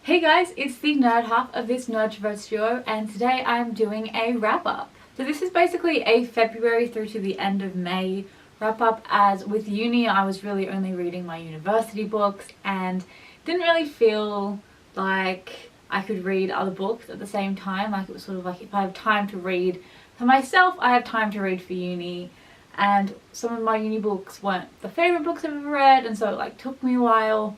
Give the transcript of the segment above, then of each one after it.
Hey guys, it's the nerd half of this Nerdtroverts duo, and today I'm doing a wrap-up. So this is basically a February through to the end of May wrap-up, as with uni I was really only reading my university books and didn't really feel like I could read other books at the same time. Like, it was sort of like, if I have time to read for myself, I have time to read for uni. And some of my uni books weren't the favourite books I've ever read, and so it took me a while.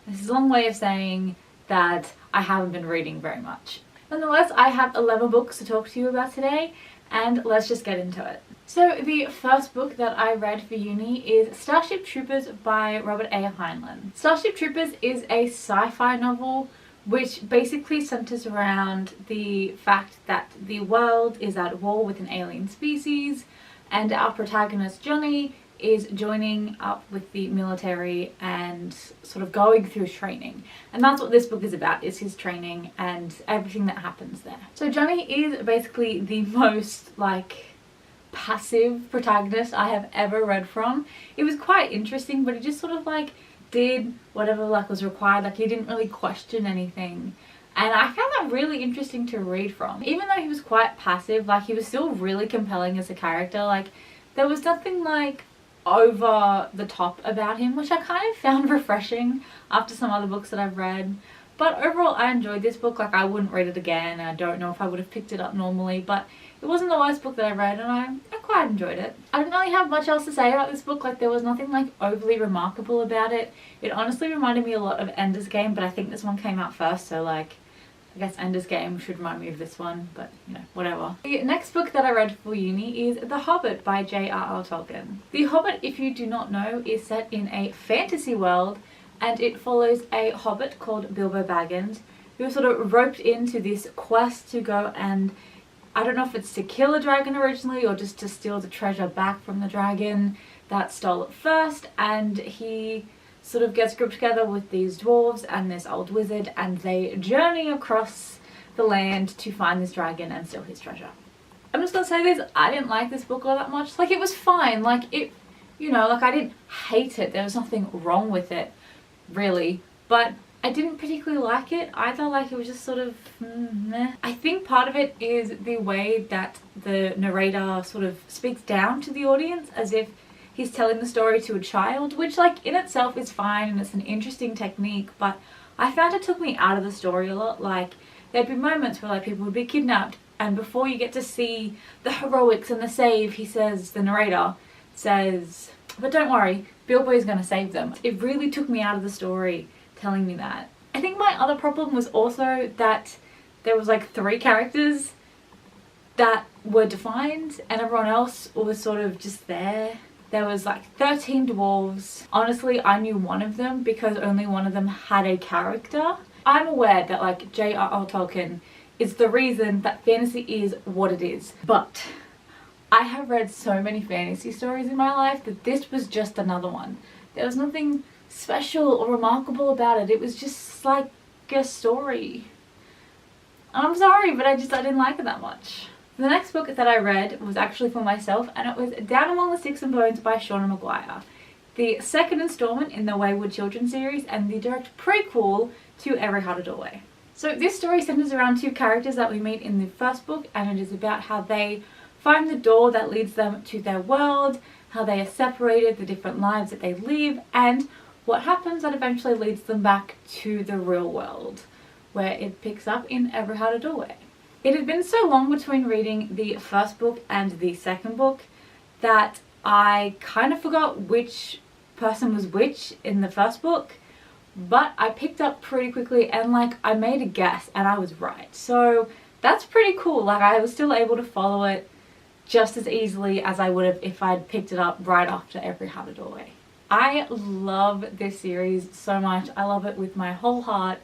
This is a long way of saying that I haven't been reading very much. Nonetheless, I have 11 books to talk to you about today, and let's just get into it. So the first book that I read for uni is Starship Troopers by Robert A. Heinlein. Starship Troopers is a sci-fi novel which basically centers around the fact that the world is at war with an alien species, and our protagonist Johnny is joining up with the military and sort of going through training. And that's what this book is about, is his training and everything that happens there. So Johnny is basically the most passive protagonist I have ever read from. It was quite interesting, but he just sort of did whatever was required. He didn't really question anything. And I found that really interesting to read from. Even though he was quite passive, he was still really compelling as a character. There was nothing over the top about him, which I kind of found refreshing after some other books that I've read. But overall, I enjoyed this book. I wouldn't read it again. I don't know if I would have picked it up normally, but it wasn't the worst book that I read, and I quite enjoyed it. I didn't really have much else to say about this book. There was nothing overly remarkable about it. It honestly reminded me a lot of Ender's Game, but I think this one came out first, so I guess Ender's Game should remind me of this one, but whatever. The next book that I read for uni is The Hobbit by J.R.R. Tolkien. The Hobbit, if you do not know, is set in a fantasy world, and it follows a hobbit called Bilbo Baggins, who was sort of roped into this quest to go and, I don't know if it's to kill a dragon originally or just to steal the treasure back from the dragon that stole it first, and he sort of gets grouped together with these dwarves and this old wizard, and they journey across the land to find this dragon and steal his treasure. I'm just gonna say this, I didn't like this book all that much. It was fine. I didn't hate it. There was nothing wrong with it, really. But I didn't particularly like it either. It was just sort of meh. I think part of it is the way that the narrator sort of speaks down to the audience, as if he's telling the story to a child, which in itself is fine and it's an interesting technique, but I found it took me out of the story a lot. There'd be moments where people would be kidnapped, and before you get to see the heroics and the save, the narrator says, but don't worry, Bilbo's gonna save them. It really took me out of the story telling me that. I think my other problem was also that there was 3 characters that were defined and everyone else was sort of just there. There was 13 dwarves. Honestly, I knew one of them because only one of them had a character. I'm aware that J.R.R. Tolkien is the reason that fantasy is what it is. But I have read so many fantasy stories in my life that this was just another one. There was nothing special or remarkable about it. It was just a story. I'm sorry, but I didn't like it that much. The next book that I read was actually for myself, and it was Down Among the Sticks and Bones by Shauna Maguire, the second installment in the Wayward Children series and the direct prequel to Every Heart a Doorway. So this story centers around 2 characters that we meet in the first book, and it is about how they find the door that leads them to their world, how they are separated, the different lives that they live, and what happens that eventually leads them back to the real world, where it picks up in Every Heart a Doorway. It had been so long between reading the first book and the second book that I kind of forgot which person was which in the first book, but I picked up pretty quickly and I made a guess and I was right. So that's pretty cool. I was still able to follow it just as easily as I would have if I'd picked it up right after Every Heart a Doorway. I love this series so much. I love it with my whole heart,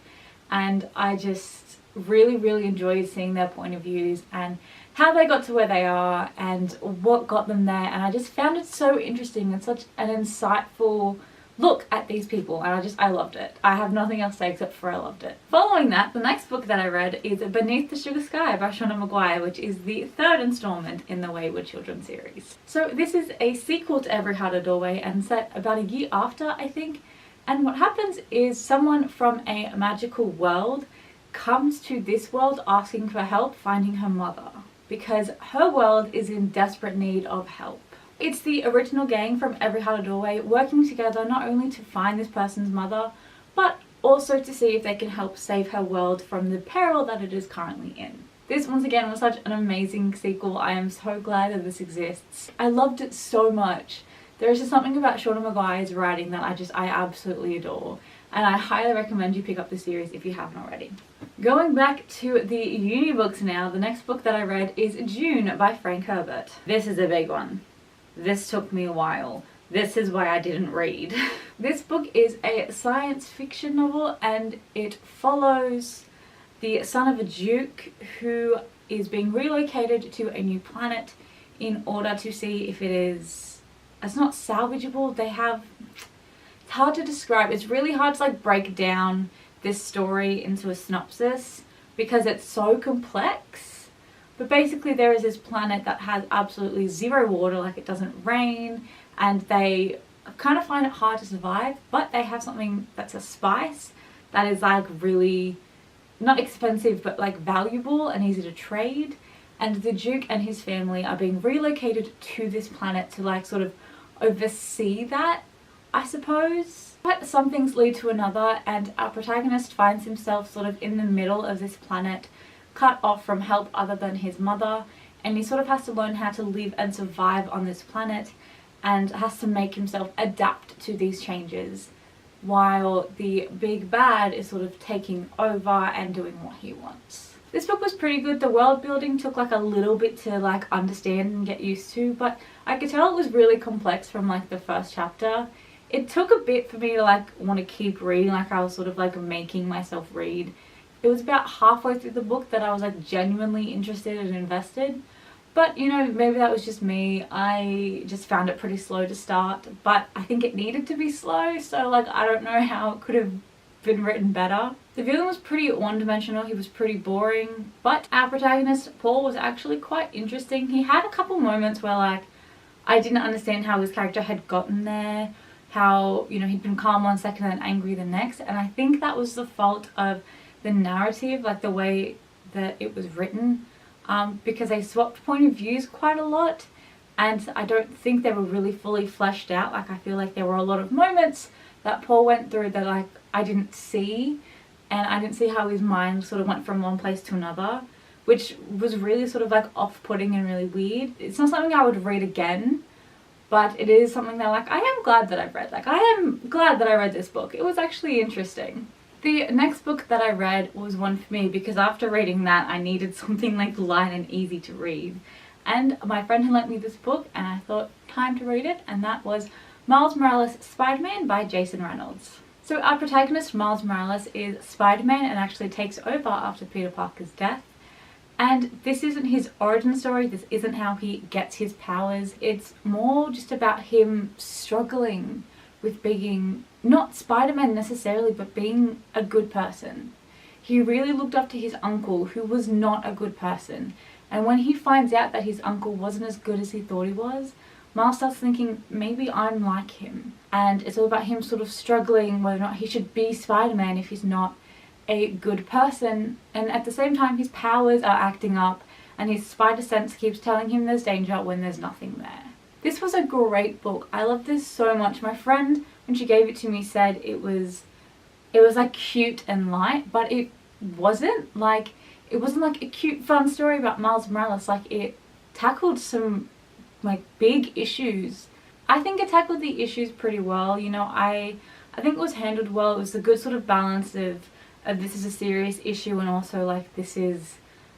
and I just really enjoyed seeing their point of views and how they got to where they are and what got them there, and I just found it so interesting and such an insightful look at these people, and I loved it. I have nothing else to say except for I loved it. Following that, the next book that I read is Beneath the Sugar Sky by Shauna Maguire, which is the 3rd installment in the Wayward Children series. So this is a sequel to Every Heart a Doorway and set about a year after, I think, And what happens is someone from a magical world comes to this world asking for help finding her mother, because her world is in desperate need of help. It's the original gang from Every Heart a Doorway working together not only to find this person's mother, but also to see if they can help save her world from the peril that it is currently in. This, once again, was such an amazing sequel. I am so glad that this exists. I loved it so much. There is just something about Shauna Maguire's writing that I absolutely adore, and I highly recommend you pick up the series if you haven't already. Going back to the uni books now, the next book that I read is June by Frank Herbert. This is a big one. This took me a while. This is why I didn't read. This book is a science fiction novel, and it follows the son of a duke who is being relocated to a new planet in order to see if it's not salvageable. It's hard to describe. It's really hard to break down this story into a synopsis because it's so complex. But basically there is this planet that has absolutely zero water, it doesn't rain, and they kind of find it hard to survive, but they have something that's a spice that is really not expensive but valuable and easy to trade. And the Duke and his family are being relocated to this planet to sort of oversee that, I suppose. But some things lead to another, and our protagonist finds himself sort of in the middle of this planet, cut off from help other than his mother, and he sort of has to learn how to live and survive on this planet and has to make himself adapt to these changes while the big bad is sort of taking over and doing what he wants. This book was pretty good. The world building took a little bit to understand and get used to, but I could tell it was really complex from the first chapter. It took a bit for me to want to keep reading, I was sort of making myself read. It was about halfway through the book that I was genuinely interested and invested. But maybe that was just me. I just found it pretty slow to start, but I think it needed to be slow, so I don't know how it could have been written better. The villain was pretty one-dimensional. He was pretty boring, but our protagonist Paul was actually quite interesting. He had a couple moments where I didn't understand how his character had gotten there, how he'd been calm one second and angry the next, and I think that was the fault of the narrative, the way that it was written, because they swapped point of views quite a lot, and I don't think they were really fully fleshed out. I feel there were a lot of moments that Paul went through that I didn't see, and I didn't see how his mind sort of went from one place to another, which was really sort of off-putting and really weird. It's not something I would read again, but it is something that I am glad that I've read. I am glad that I read this book. It was actually interesting. The next book that I read was one for me because after reading that I needed something light and easy to read. And my friend had lent me this book and I thought, time to read it, and that was Miles Morales' Spider-Man by Jason Reynolds. So our protagonist Miles Morales is Spider-Man and actually takes over after Peter Parker's death. And this isn't his origin story, this isn't how he gets his powers. It's more just about him struggling with being, not Spider-Man necessarily, but being a good person. He really looked up to his uncle, who was not a good person. And when he finds out that his uncle wasn't as good as he thought he was, Miles starts thinking, maybe I'm like him. And it's all about him sort of struggling whether or not he should be Spider-Man if he's not a good person. And at the same time, his powers are acting up and his spider sense keeps telling him there's danger when there's nothing there. This was a great book. I love this so much. My friend, when she gave it to me, said it was cute and light, but it wasn't. It wasn't a cute fun story about Miles Morales. It tackled some big issues. I think it tackled the issues pretty well. I think it was handled well. It was a good sort of balance of this is a serious issue and also this is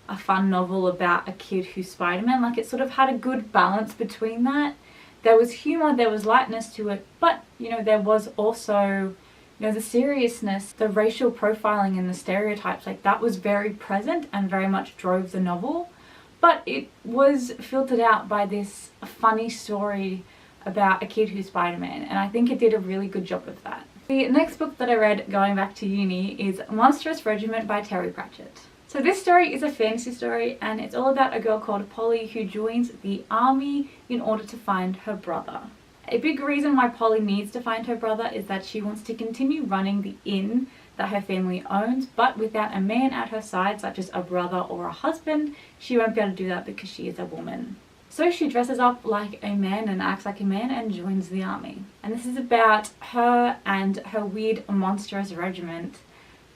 a fun novel about a kid who's Spider-Man. It sort of had a good balance between that. There was humor, there was lightness to it, but there was also the seriousness, the racial profiling and the stereotypes. That was very present and very much drove the novel, but it was filtered out by this funny story about a kid who's Spider-Man, and I think it did a really good job of that. The next book that I read going back to uni is Monstrous Regiment by Terry Pratchett. So this story is a fantasy story and it's all about a girl called Polly who joins the army in order to find her brother. A big reason why Polly needs to find her brother is that she wants to continue running the inn that her family owns, but without a man at her side, such as a brother or a husband, she won't be able to do that because she is a woman. So she dresses up like a man and acts like a man and joins the army. And this is about her and her weird monstrous regiment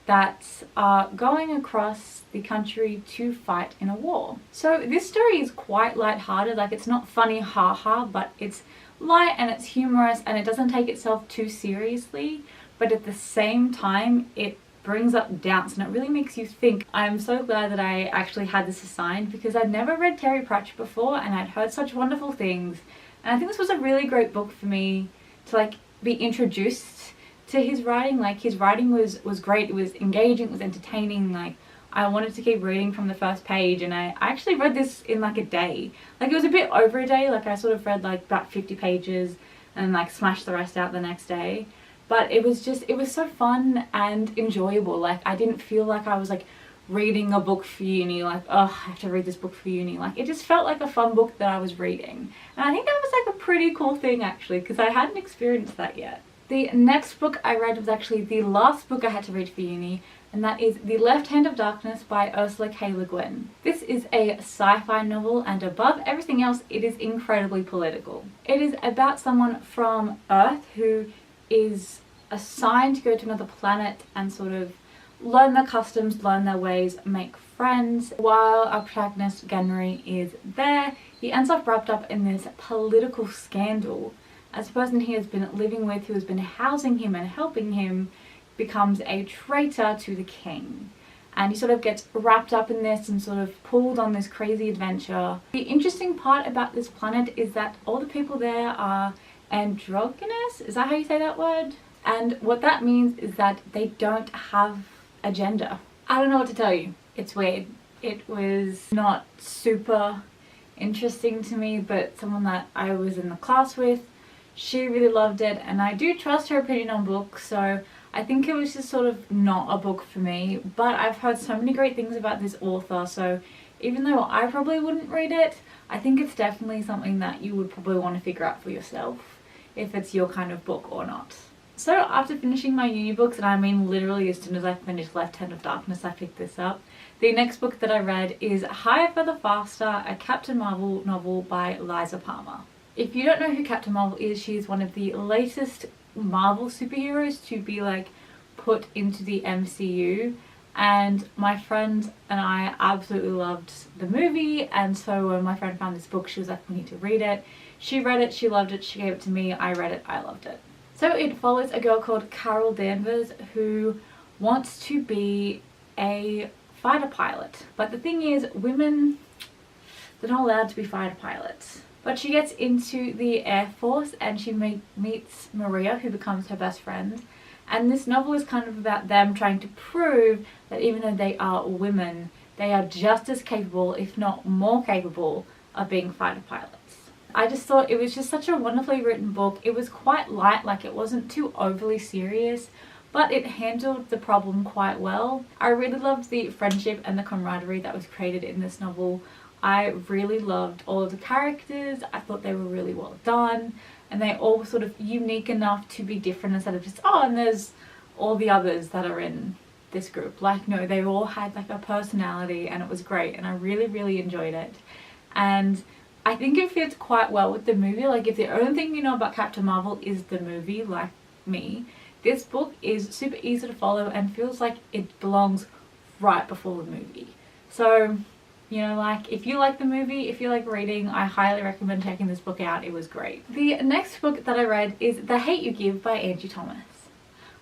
that are going across the country to fight in a war. So this story is quite light-hearted, like it's not funny haha, but it's light and it's humorous and it doesn't take itself too seriously, but at the same time it brings up doubts and it really makes you think. I'm so glad that I actually had this assigned because I'd never read Terry Pratchett before and I'd heard such wonderful things, and I think this was a really great book for me to like be introduced to his writing. Like his writing was great, it was engaging, it was entertaining, like I wanted to keep reading from the first page, and I actually read this in like a day. Like it was a bit over a day, like I sort of read like about 50 pages and like smashed the rest out the next day. But it was so fun and enjoyable. Like I didn't feel like I was like reading a book for uni, like oh I have to read this book for uni. Like it just felt like a fun book that I was reading, and I think that was like a pretty cool thing actually, because I hadn't experienced that yet. The next book I read was actually the last book I had to read for uni, and that is The Left Hand of Darkness by Ursula K. Le Guin. This is a sci-fi novel, and above everything else it is incredibly political. It is about someone from Earth who is assigned to go to another planet and sort of learn their customs, learn their ways, make friends. While our protagonist Gunnery is there, he ends up wrapped up in this political scandal as the person he has been living with, who has been housing him and helping him, becomes a traitor to the king. And he sort of gets wrapped up in this and sort of pulled on this crazy adventure. The interesting part about this planet is that all the people there are androgynous. Is that how you say that word? And what that means is that they don't have a gender. I don't know what to tell you. It's weird. It was not super interesting to me, but someone that I was in the class with, she really loved it, and I do trust her opinion on books, so I think it was just sort of not a book for me. But I've heard so many great things about this author, so even though I probably wouldn't read it, I think it's definitely something that you would probably want to figure out for yourself if it's your kind of book or not. So after finishing my uni books, and I mean literally as soon as I finished Left Hand of Darkness I picked this up, the next book that I read is Higher, Further, Faster, a Captain Marvel novel by Liza Palmer. If you don't know who Captain Marvel is, she's one of the latest Marvel superheroes to be like put into the MCU, and my friend and I absolutely loved the movie, and so when my friend found this book she was like, we need to read it. She read it, she loved it, she gave it to me, I read it, I loved it. So it follows a girl called Carol Danvers who wants to be a fighter pilot, but the thing is women, they're not allowed to be fighter pilots. But she gets into the Air Force and she meets Maria, who becomes her best friend. And this novel is kind of about them trying to prove that even though they are women, they are just as capable, if not more capable, of being fighter pilots. I just thought it was just such a wonderfully written book. It was quite light, like it wasn't too overly serious, but it handled the problem quite well. I really loved the friendship and the camaraderie that was created in this novel. I really loved all of the characters. I thought they were really well done, and they all were sort of unique enough to be different instead of just, oh, and there's all the others that are in this group. Like, no, they all had like a personality, and it was great, and I really enjoyed it. And I think it fits quite well with the movie. Like, if the only thing you know about Captain Marvel is the movie, like me, this book is super easy to follow and feels like it belongs right before the movie. So, you know, like, if you like the movie, if you like reading, I highly recommend checking this book out. It was great. The next book that I read is The Hate You Give by Angie Thomas.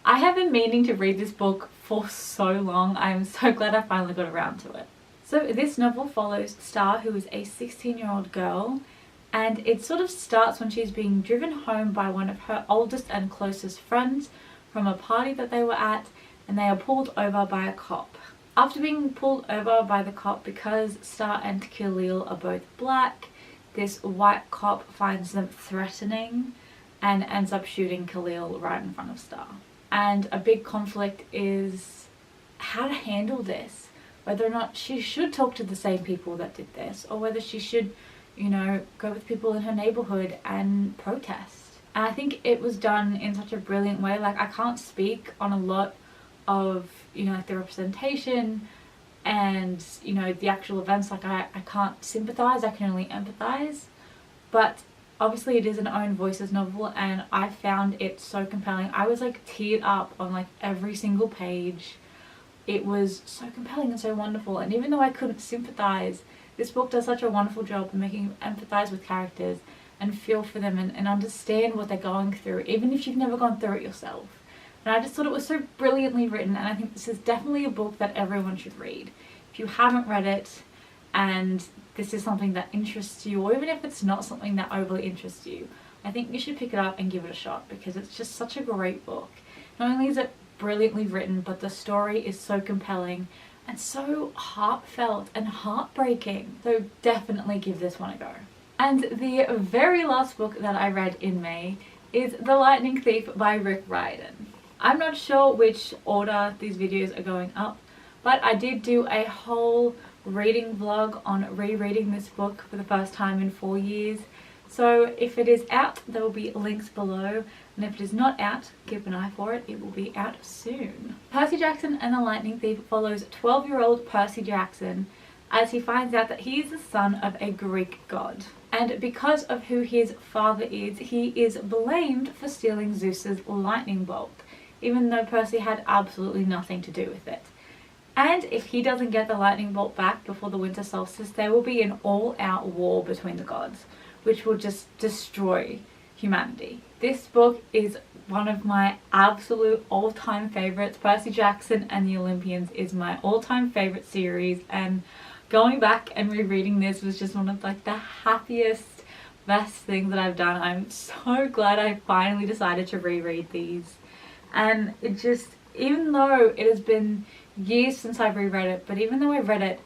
I have been meaning to read this book for so long. I am so glad I finally got around to it. So this novel follows Star, who is a 16-year-old girl, and it sort of starts when she's being driven home by one of her oldest and closest friends from a party that they were at, and they are pulled over by a cop. After being pulled over by the cop because Star and Khalil are both black, this white cop finds them threatening and ends up shooting Khalil right in front of Star. And a big conflict is how to handle this. Whether or not she should talk to the same people that did this, or whether she should, you know, go with people in her neighborhood and protest. And I think it was done in such a brilliant way. Like, I can't speak on a lot of, you know, like the representation and, you know, the actual events. Like, I can't sympathize, I can only empathize. But obviously it is an own voices novel, and I found it so compelling. I was like teared up on like every single page. It was so compelling and so wonderful, and even though I couldn't sympathize, this book does such a wonderful job of making you empathize with characters and feel for them and understand what they're going through, even if you've never gone through it yourself. And I just thought it was so brilliantly written, and I think this is definitely a book that everyone should read. If you haven't read it and this is something that interests you, or even if it's not something that overly interests you, I think you should pick it up and give it a shot, because it's just such a great book. Not only is it brilliantly written, but the story is so compelling and so heartfelt and heartbreaking. So definitely give this one a go. And the very last book that I read in May is The Lightning Thief by Rick Riordan. I'm not sure which order these videos are going up, but I did do a whole reading vlog on rereading this book for the first time in 4 years. So if it is out, there will be links below, and if it is not out, keep an eye for it. It will be out soon. Percy Jackson and the Lightning Thief follows 12-year-old Percy Jackson as he finds out that he is the son of a Greek god. And because of who his father is, he is blamed for stealing Zeus's lightning bolt, even though Percy had absolutely nothing to do with it. And if he doesn't get the lightning bolt back before the winter solstice, there will be an all-out war between the gods, which will just destroy humanity. This book is one of my absolute all-time favorites. Percy Jackson and the Olympians is my all-time favorite series, and going back and rereading this was just one of like the happiest, best things that I've done. I'm so glad I finally decided to reread these. And it just, even though it has been years since I've reread it, but even though I've read it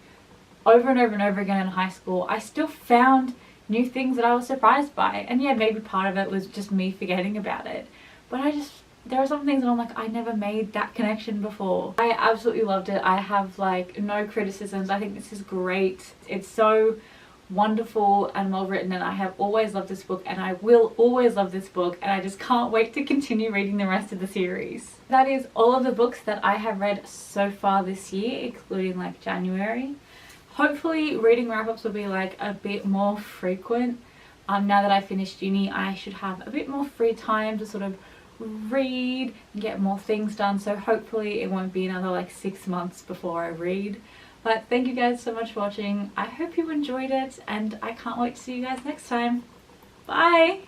over and over and over again in high school, I still found new things that I was surprised by. And yeah, maybe part of it was just me forgetting about it, but there are some things that I'm like, I never made that connection before. I absolutely loved it. I have like no criticisms. I think this is great. It's so wonderful and well written, and I have always loved this book, and I will always love this book, and I just can't wait to continue reading the rest of the series. That is all of the books that I have read so far this year, excluding like January. Hopefully reading wrap-ups will be like a bit more frequent. Now that I finished uni, I should have a bit more free time to sort of read and get more things done, so hopefully it won't be another like 6 months before I read. But thank you guys so much for watching. I hope you enjoyed it, and I can't wait to see you guys next time. Bye!